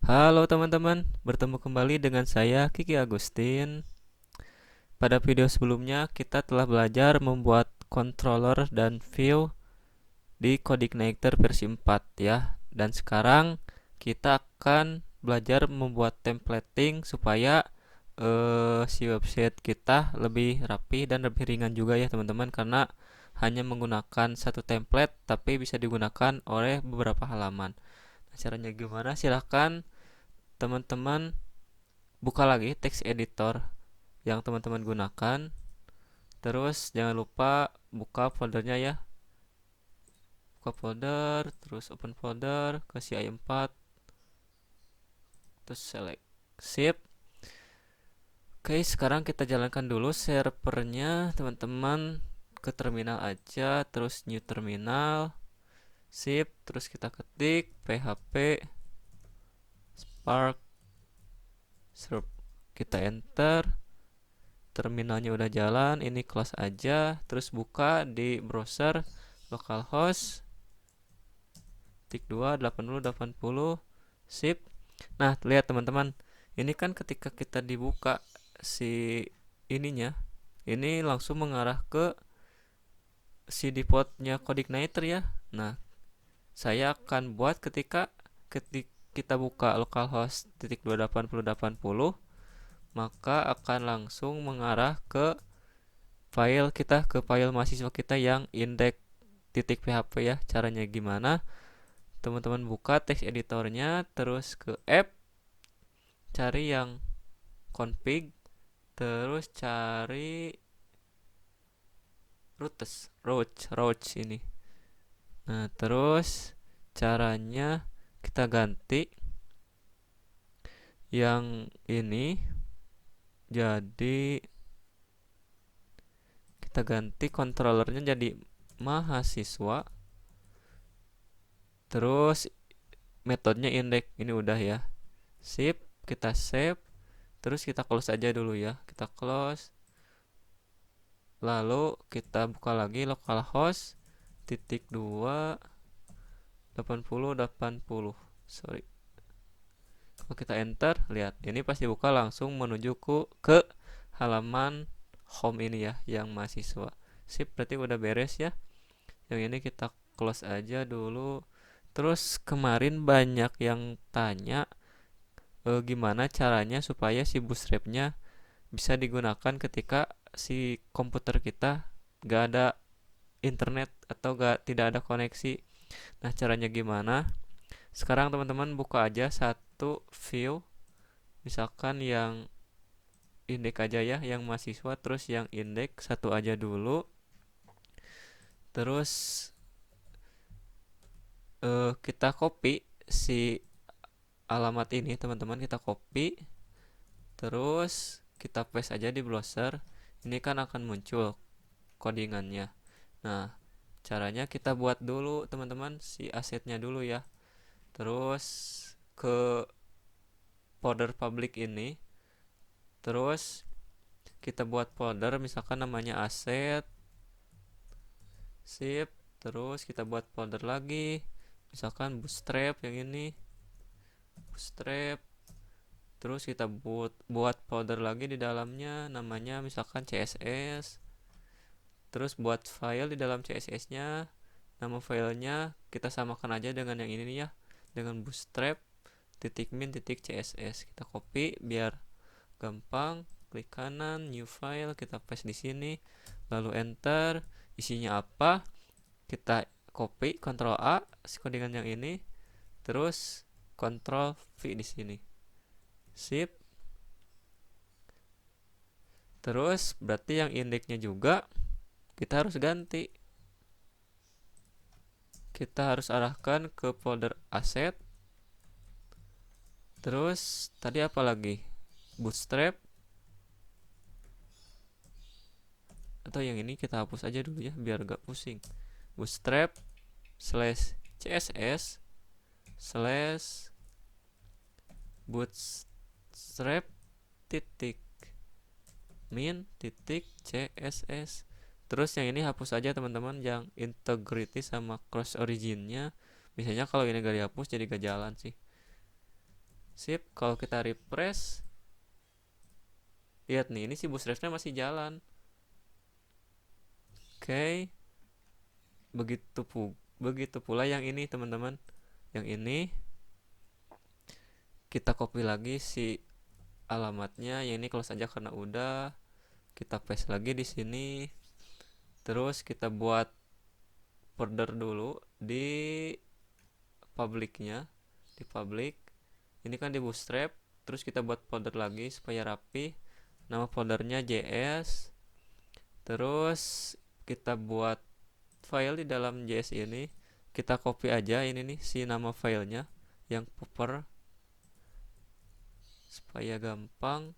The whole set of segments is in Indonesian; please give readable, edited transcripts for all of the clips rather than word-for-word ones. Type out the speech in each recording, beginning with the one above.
Halo teman-teman, bertemu kembali dengan saya Kiki Agustin. Pada video sebelumnya kita telah belajar membuat controller dan view di CodeIgniter versi 4 ya. Dan sekarang kita akan belajar membuat templating supaya si website kita lebih rapi dan lebih ringan juga ya teman-teman, karena hanya menggunakan satu template tapi bisa digunakan oleh beberapa halaman. Nah, caranya gimana? Silahkan teman-teman buka lagi text editor yang teman-teman gunakan. Terus jangan lupa buka foldernya ya. Buka folder, terus open folder ke CI4, terus select ship. Oke, sekarang kita jalankan dulu servernya teman-teman, ke terminal aja, terus new terminal, sip, terus kita ketik php spark serp, kita enter. Terminalnya udah jalan, ini close aja, terus buka di browser localhost tik 2 8080 sip. Nah, lihat teman-teman, ini kan ketika kita dibuka si ininya, ini langsung mengarah ke si defaultnya CodeIgniter ya. Nah, saya akan buat ketika kita buka localhost titik 28080, maka akan langsung mengarah ke file kita, ke file mahasiswa kita yang index.php ya. Caranya gimana? Teman-teman buka text editornya, terus ke app, cari yang config, terus cari roach ini. Nah, terus caranya kita ganti yang ini, jadi kita ganti controllernya jadi mahasiswa, terus metodenya index, ini udah ya. Sip, kita save, terus kita close aja dulu ya. Kita close, lalu kita buka lagi localhost titik 2 8080, sorry. Kalau kita enter, lihat ini pasti buka langsung menuju ke halaman home ini ya, yang mahasiswa. Sip, berarti udah beres ya. Yang ini kita close aja dulu. Terus kemarin banyak yang tanya gimana caranya supaya si bootstrapnya bisa digunakan ketika si komputer kita gak ada internet atau tidak ada koneksi. Nah, caranya gimana? Sekarang teman-teman buka aja satu view, misalkan yang indeks aja ya, yang mahasiswa, terus yang indeks satu aja dulu. Terus kita copy si alamat ini teman-teman, kita copy, terus kita paste aja di browser. Ini kan akan muncul codingannya. Nah, caranya kita buat dulu teman-teman si asetnya dulu ya. Terus ke folder public ini, terus kita buat folder misalkan namanya aset, sip. Terus kita buat folder lagi, misalkan bootstrap, yang ini bootstrap. Terus kita buat folder lagi di dalamnya, namanya misalkan CSS. Terus buat file di dalam CSS-nya, nama filenya kita samakan aja dengan yang ini nih ya, dengan bootstrap .min.css. Kita copy biar gampang, klik kanan, new file, kita paste di sini, lalu enter. Isinya apa? Kita copy, Ctrl A, codingan yang ini, terus Ctrl V di sini. Sip. Terus berarti yang indeksnya juga kita harus ganti. Kita harus arahkan ke folder asset. Terus tadi apa lagi? Bootstrap. Atau yang ini kita hapus aja dulu ya biar gak pusing. Bootstrap /css /bootstrap titik min titik css. Terus yang ini hapus aja teman-teman, yang integrity sama cross originnya. Biasanya kalau ini gak dihapus jadi gak jalan sih. Sip, kalau kita refresh, lihat nih, ini si Bootstrap-nya masih jalan. Oke. Begitu pula yang ini, teman-teman. Yang ini kita copy lagi si alamatnya. Yang ini close aja karena udah. Kita paste lagi di sini. Terus kita buat folder dulu di publiknya, di public. Ini kan di Bootstrap. Terus kita buat folder lagi supaya rapi. Nama foldernya JS. Terus kita buat file di dalam JS ini. Kita copy aja ini nih si nama filenya yang popper supaya gampang.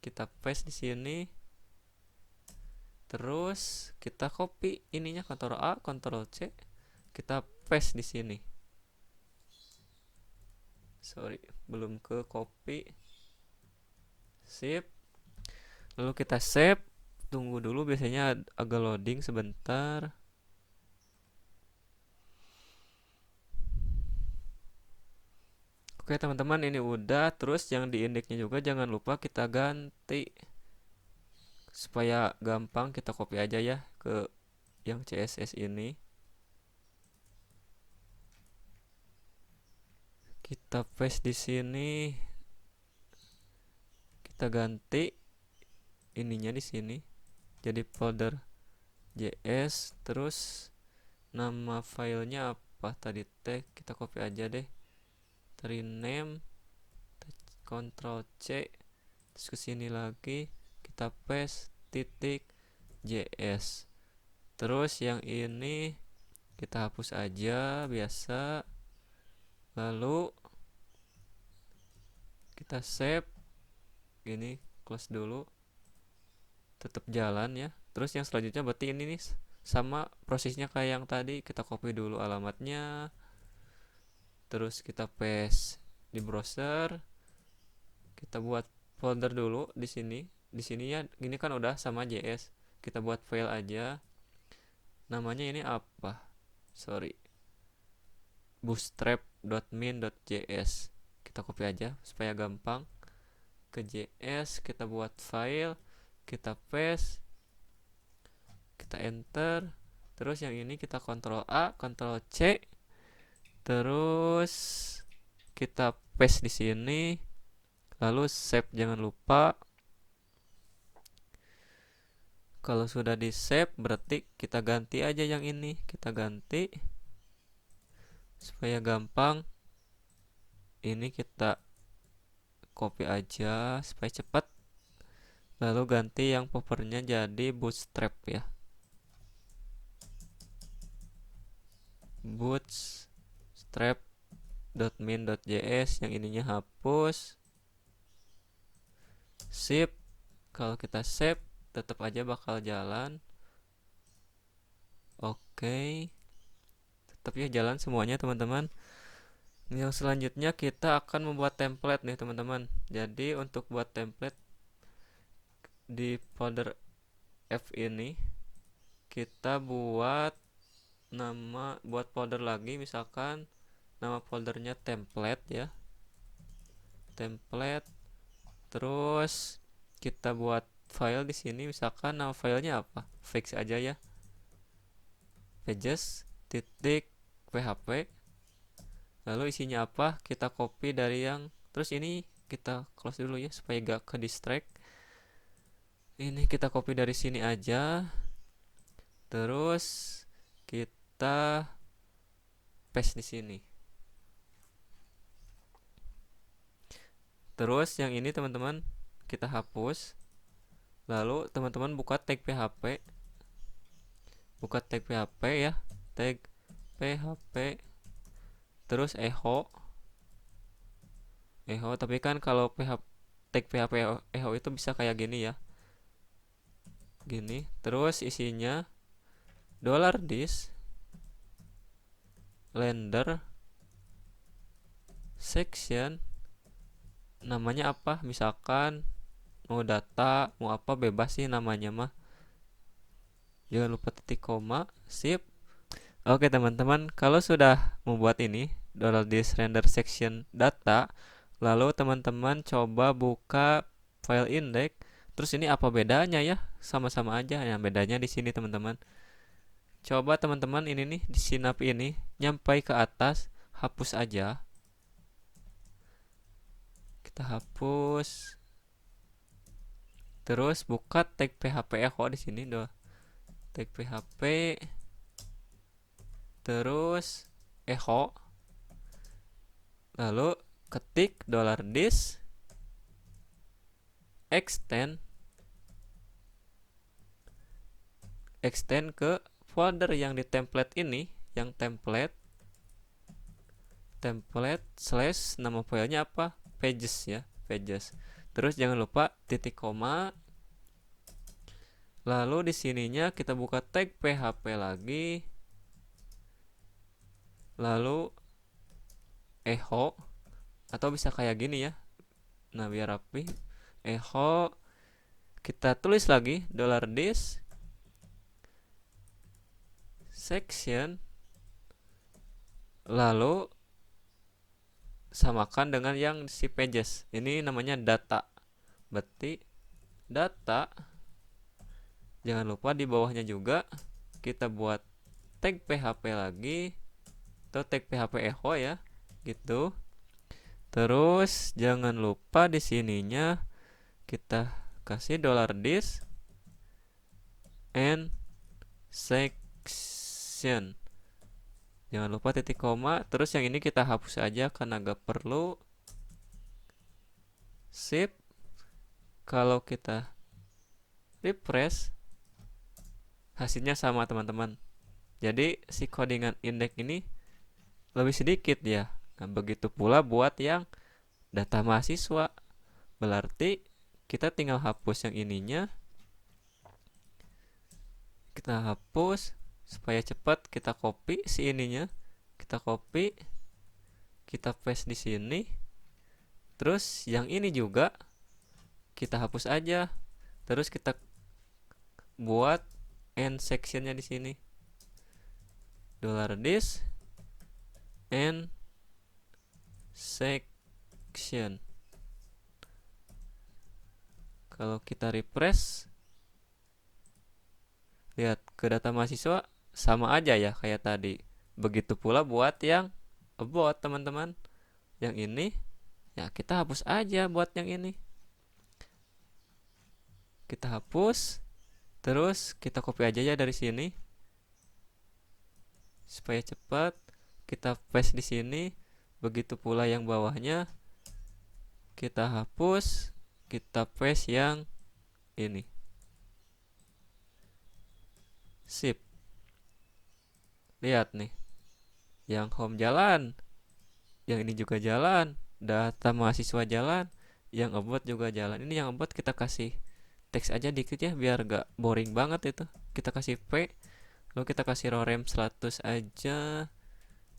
Kita paste di sini. Terus kita copy ininya, Ctrl A, Ctrl C. Kita paste di sini. Sorry, belum ke copy. Sip. Lalu kita save. Tunggu dulu, biasanya agak loading sebentar. Oke teman-teman, ini udah. Terus yang di indeksnya juga jangan lupa kita ganti supaya gampang. Kita copy aja ya ke yang CSS ini. Kita paste di sini. Kita ganti ininya di sini jadi folder JS. Terus nama filenya apa tadi teh, kita copy aja deh. Rename, Ctrl C. Terus ke sini lagi kita paste titik JS. Terus yang ini kita hapus aja biasa. Lalu kita save. Gini, close dulu. Tetap jalan ya. Terus yang selanjutnya berarti ini nih sama prosesnya kayak yang tadi. Kita copy dulu alamatnya. Terus kita paste di browser. Kita buat folder dulu di sini. Di sini ya, ini kan udah sama JS. Kita buat file aja. Namanya ini apa? Sorry. bootstrap.min.js. Kita copy aja supaya gampang. Ke JS kita buat file, kita paste, kita enter. Terus yang ini kita Ctrl A, Ctrl C. Terus kita paste di sini. Lalu save jangan lupa. Kalau sudah di save berarti kita ganti aja yang ini. Kita ganti supaya gampang. Ini kita copy aja supaya cepat. Lalu ganti yang poppernya jadi bootstrap ya. bootstrap.min.js. Yang ininya hapus. Sip. Kalau kita save tetap aja bakal jalan. Oke. Tetap ya jalan semuanya teman-teman. Yang selanjutnya kita akan membuat template nih teman-teman. Jadi untuk buat template di folder F ini kita buat folder lagi, misalkan nama foldernya template ya. Template. Terus kita buat file di sini, misalkan nama filenya apa? Fix aja ya. pages.php. Lalu isinya apa? Kita copy dari yang, terus ini kita close dulu ya supaya gak ke distract. Ini kita copy dari sini aja. Terus kita paste di sini. Terus yang ini teman-teman kita hapus. Lalu teman-teman buka tag PHP. Buka tag PHP ya. Tag PHP. Terus echo. Tapi kan kalau tag PHP echo itu bisa kayak gini ya. Gini. Terus isinya $this lender section. Namanya apa? Misalkan mau data, mau apa, bebas sih namanya mah. Jangan lupa titik koma. Sip. Oke teman-teman, kalau sudah membuat ini $this render section data, Lalu teman-teman coba buka file index. Terus ini apa bedanya ya? Sama-sama aja. Yang bedanya di sini teman-teman. Coba teman-teman ini nih di sinap ini nyampai ke atas, hapus aja. Kita hapus. Terus buka tag php echo di sini doh. Tag php. Terus echo. Lalu ketik $this extend ke folder yang di template ini, yang template slash nama filenya apa? Pages ya, pages. Terus jangan lupa titik koma. Lalu di sininya kita buka tag php lagi. Lalu echo atau bisa kayak gini ya. Nah, biar rapi. Echo kita tulis lagi $this section, lalu samakan dengan yang si pages. Ini namanya data. Berarti data. Jangan lupa di bawahnya juga kita buat tag php lagi atau tag php echo ya, gitu. Terus jangan lupa di sininya kita kasih $this and section. Jangan lupa titik koma. Terus yang ini kita hapus aja karena gak perlu. Sip. Kalau kita refresh, hasilnya sama teman-teman. Jadi si codingan index ini lebih sedikit ya. Nah, begitu pula buat yang data mahasiswa. Berarti kita tinggal hapus yang ininya. Kita hapus supaya cepat. Kita copy si ininya. Kita copy. Kita paste di sini. Terus yang ini juga kita hapus aja. Terus kita buat end sectionnya di sini. $this end section. Kalau kita refresh, lihat ke data mahasiswa sama aja ya kayak tadi. Begitu pula buat yang about teman-teman. Yang ini ya kita hapus aja buat yang ini. Kita hapus. Terus kita copy aja ya dari sini. Supaya cepat. Kita paste di sini. Begitu pula yang bawahnya. Kita hapus. Kita paste yang ini. Sip. Lihat nih. Yang home jalan. Yang ini juga jalan. Data mahasiswa jalan. Yang about juga jalan. Ini yang about kita kasih teks aja dikit ya biar gak boring banget itu. Kita kasih P. Lalu kita kasih rorem 100 aja.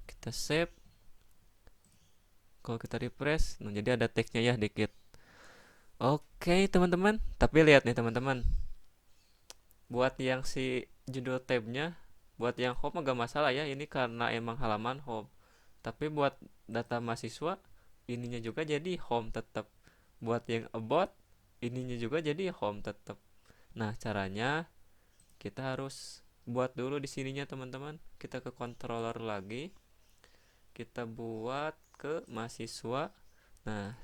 Kita save. Kalau kita refresh, nah jadi ada teksnya ya dikit. Oke teman-teman. Tapi lihat nih teman-teman. Buat yang si judul tabnya, buat yang home gak masalah ya. Ini karena emang halaman home. Tapi buat data mahasiswa, ininya juga jadi home tetap. Buat yang about, ininya juga jadi home tetap. Nah caranya kita harus buat dulu di sininya teman-teman. Kita ke controller lagi. Kita buat ke mahasiswa. Nah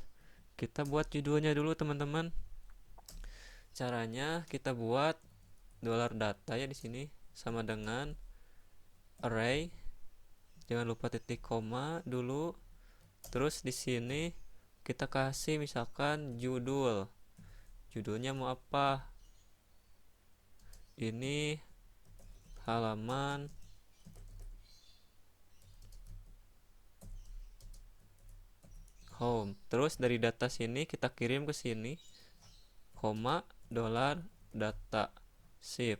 kita buat judulnya dulu teman-teman. Caranya kita buat $data ya di sini sama dengan array. Jangan lupa titik koma dulu. Terus di sini kita kasih misalkan judul. Judulnya mau apa? Ini halaman home. Terus dari data sini kita kirim ke sini, koma $data. Sip.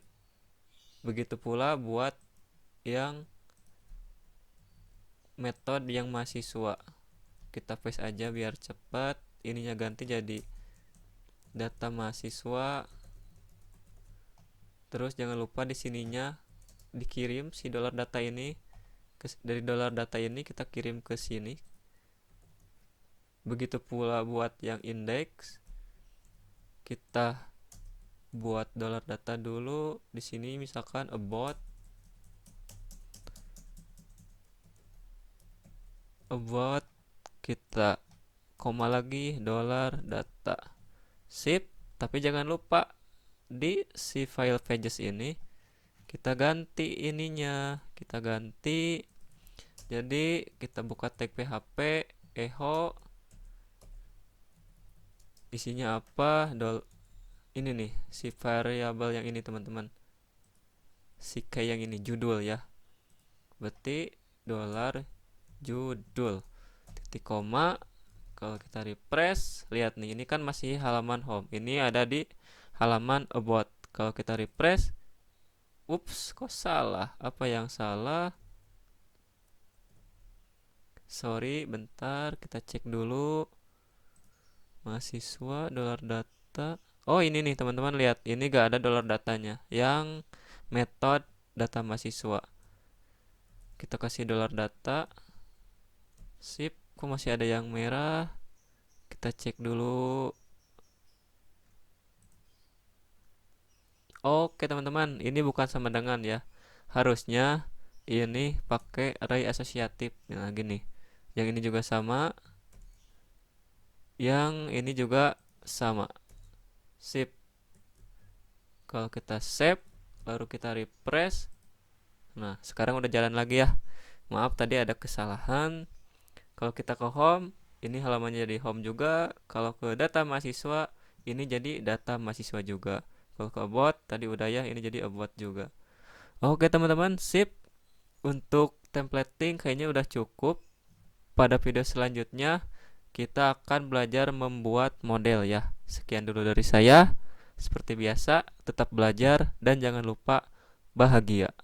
Begitu pula buat yang metode yang mahasiswa. Kita paste aja biar cepat. Ininya ganti jadi data mahasiswa. Terus jangan lupa di sininya dikirim si $data ini. Dari $data ini kita kirim ke sini. Begitu pula buat yang indeks, kita buat dollar data dulu. Di sini misalkan about kita koma lagi dollar data. Sip, tapi jangan lupa di si file pages ini kita ganti ininya, kita ganti. Jadi kita buka tag php echo, isinya apa, ini nih si variabel yang ini teman-teman, si kayak yang ini judul ya, berarti dollar judul titik koma. Kalau kita refresh, lihat nih, ini kan masih halaman home, ini ada di halaman about. Kalau kita refresh, ups, kok salah, apa yang salah, sorry, bentar, kita cek dulu. Mahasiswa dollar data, oh ini nih teman-teman, lihat, ini gak ada dollar datanya yang metode data mahasiswa. Kita kasih dollar data, sip, kok masih ada yang merah, kita cek dulu. Oke teman-teman, ini bukan sama dengan ya, harusnya ini pakai array asosiatif. Nah gini, yang ini juga sama, yang ini juga sama, sip. Kalau kita save baru kita refresh, nah sekarang udah jalan lagi ya. Maaf tadi ada kesalahan. Kalau kita ke home, ini halamannya jadi home juga. Kalau ke data mahasiswa, ini jadi data mahasiswa juga. Kalau ke about tadi udah ya, ini jadi about juga. Oke teman-teman, sip. Untuk templating kayaknya udah cukup. Pada video selanjutnya kita akan belajar membuat model ya. Sekian dulu dari saya. Seperti biasa, tetap belajar dan jangan lupa bahagia.